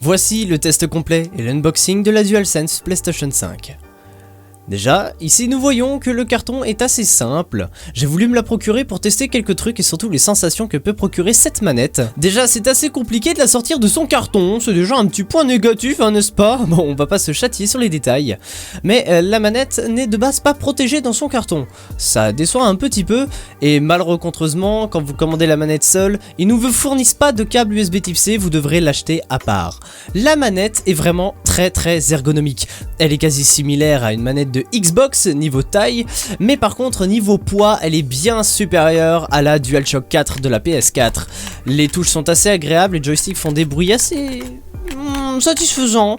Voici le test complet et l'unboxing de la DualSense PlayStation 5. Déjà, ici nous voyons que le carton est assez simple. J'ai voulu me la procurer pour tester quelques trucs et surtout les sensations que peut procurer cette manette. Déjà, c'est assez compliqué de la sortir de son carton, c'est déjà un petit point négatif, hein, n'est-ce pas? Bon, on va pas se châtier sur les détails. Mais la manette n'est de base pas protégée dans son carton. Ça déçoit un petit peu, et malheureusement, quand vous commandez la manette seule, ils ne vous fournissent pas de câble USB Type C, vous devrez l'acheter à part. La manette est vraiment très ergonomique. Elle est quasi similaire à une manette de Xbox niveau taille, mais par contre niveau poids elle est bien supérieure à la DualShock 4 de la PS4. Les touches sont assez agréables, les joysticks font des bruits assez satisfaisants.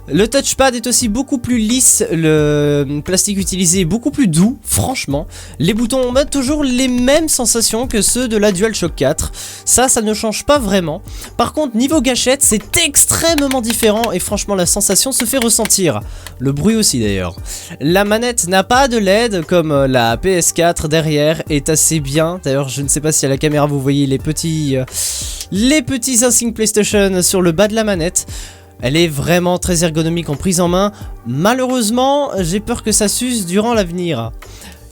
Le touchpad est aussi beaucoup plus lisse, le plastique utilisé est beaucoup plus doux, franchement. Les boutons ont toujours les mêmes sensations que ceux de la DualShock 4, ça ne change pas vraiment. Par contre niveau gâchette c'est extrêmement différent et franchement la sensation se fait ressentir. Le bruit aussi d'ailleurs. La manette n'a pas de LED comme la PS4 derrière, est assez bien. D'ailleurs je ne sais pas si à la caméra vous voyez les petits insignes PlayStation sur le bas de la manette. Elle est vraiment très ergonomique en prise en main. Malheureusement, j'ai peur que ça s'use durant l'avenir.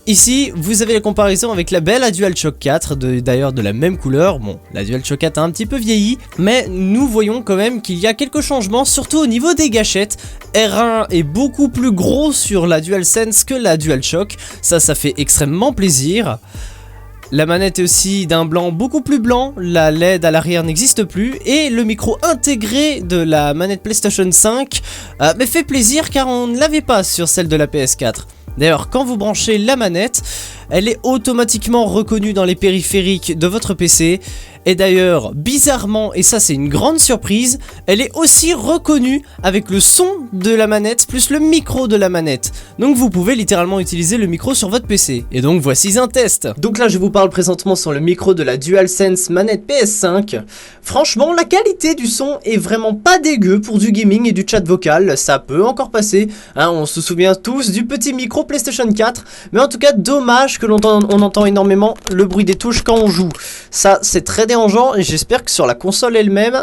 Ici, vous avez la comparaison avec la belle DualShock 4, d'ailleurs de la même couleur. Bon, la DualShock 4 a un petit peu vieilli, mais nous voyons quand même qu'il y a quelques changements, surtout au niveau des gâchettes. R1 est beaucoup plus gros sur la DualSense que la DualShock, ça fait extrêmement plaisir. La manette est aussi d'un blanc beaucoup plus blanc, la LED à l'arrière n'existe plus et le micro intégré de la manette PlayStation 5 me fait plaisir car on ne l'avait pas sur celle de la PS4. D'ailleurs, quand vous branchez la manette, elle est automatiquement reconnue dans les périphériques de votre PC. Et d'ailleurs, bizarrement, et ça c'est une grande surprise, elle est aussi reconnue avec le son de la manette plus le micro de la manette. Donc vous pouvez littéralement utiliser le micro sur votre PC. Et donc voici un test. Donc là je vous parle présentement sur le micro de la DualSense manette PS5. Franchement, la qualité du son est vraiment pas dégueu pour du gaming et du chat vocal. Ça peut encore passer, hein, on se souvient tous du petit micro PlayStation 4. Mais en tout cas, dommage que on entend énormément le bruit des touches quand on joue. Ça c'est très dérangeant et j'espère que sur la console elle-même,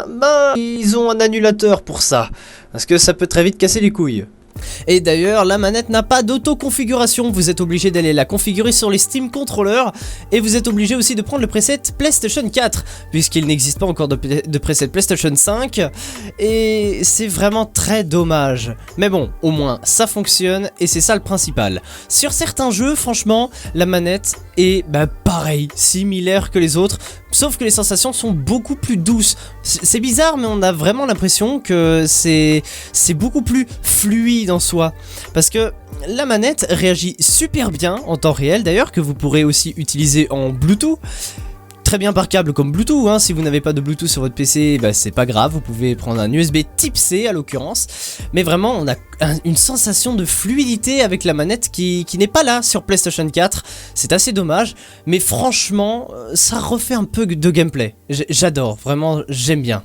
ils ont un annulateur pour ça. Parce que ça peut très vite casser les couilles. Et d'ailleurs la manette n'a pas d'auto-configuration, vous êtes obligé d'aller la configurer sur les Steam Controllers. Et vous êtes obligé aussi de prendre le preset PlayStation 4, puisqu'il n'existe pas encore de preset PlayStation 5. Et c'est vraiment très dommage. Mais bon, au moins ça fonctionne et c'est ça le principal. Sur certains jeux, franchement, la manette est pareil, similaire que les autres. Sauf que les sensations sont beaucoup plus douces. C'est bizarre mais on a vraiment l'impression que c'est beaucoup plus fluide en soi. Parce que la manette réagit super bien en temps réel d'ailleurs, que vous pourrez aussi utiliser en Bluetooth. Très bien par câble comme Bluetooth, hein. Si vous n'avez pas de Bluetooth sur votre PC, c'est pas grave, vous pouvez prendre un USB Type C à l'occurrence. Mais vraiment on a une sensation de fluidité avec la manette qui n'est pas là sur PlayStation 4. C'est assez dommage, mais franchement ça refait un peu de gameplay. J'adore, vraiment j'aime bien.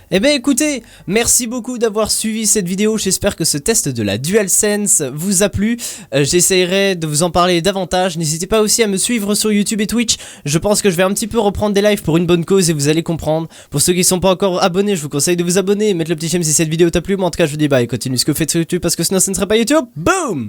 Eh bien écoutez, merci beaucoup d'avoir suivi cette vidéo, j'espère que ce test de la DualSense vous a plu. J'essaierai de vous en parler davantage, n'hésitez pas aussi à me suivre sur YouTube et Twitch. Je pense que je vais un petit peu reprendre des lives pour une bonne cause et vous allez comprendre. Pour ceux qui ne sont pas encore abonnés, je vous conseille de vous abonner et mettre le petit j'aime si cette vidéo t'a plu. Moi en tout cas je vous dis bye, continue ce que vous faites sur YouTube parce que sinon ce ne serait pas YouTube. Boom!